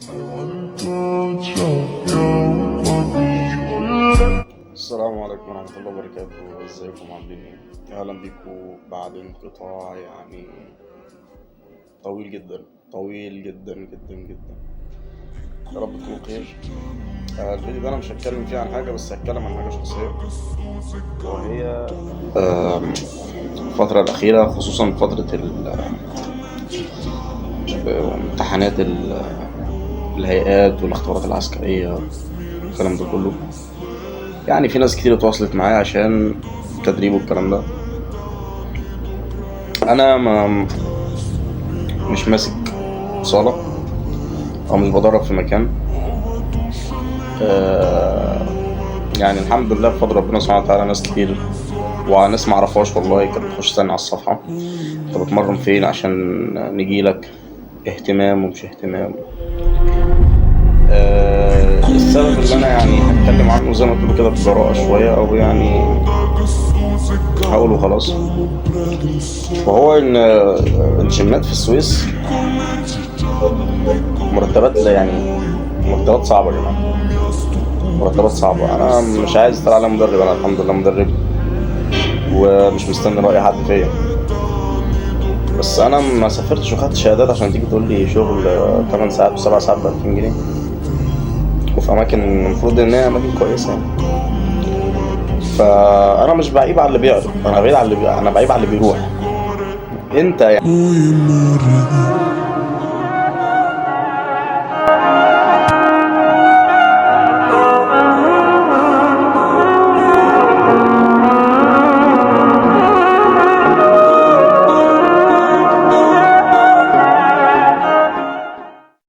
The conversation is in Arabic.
السلام عليكم ورحمة الله وبركاته. ازيكم عاملين ايه؟ اهلا بيكم بعد انقطاع طويل جدا طويل جدا جدا جدا. يا رب تكونوا بخير. الفيديو ده انا مش هتكلم فيه عن حاجة، بس هتكلم عن حاجة شخصية، وهي الفترة الأخيرة، خصوصا فترة امتحانات الهيئات والاختبارات العسكرية والكلام ده كله. يعني في ناس كتير اتواصلت معايا عشان تدريب والكلام ده. انا مش ماسك صالة او مش بدرب في مكان. يعني الحمد لله بفضل ربنا سبحانه وتعالى ناس كتير وناس معرفهاش والله كانت بتخش تاني على الصفحة: انت بتمرن فين عشان نجيلك؟ اهتمام ومش اهتمام. السبب اللي انا يعني هتكلم عنه زي ما تقولوا كده بجراءة شوية، او يعني هقول وخلاص، وهو ان الجيمات في السويس مرتبات، لا يعني مرتبات صعبة يا جماعة، مرتبات صعبة. انا مش عايز اطلع على مدرب، انا الحمد لله مدرب ومش مستني رأي حد فيا، بس انا ما سافرتش وخدت شهادات عشان تيجي تقول لي شغل 8 ساعات و7 ساعات ب2000 جنيه، وفي اماكن المفروض ان هي اماكن كويسة يعني. فانا مش بعيب على اللي بيعرف، انا بعيب على اللي بيروح. انت يعني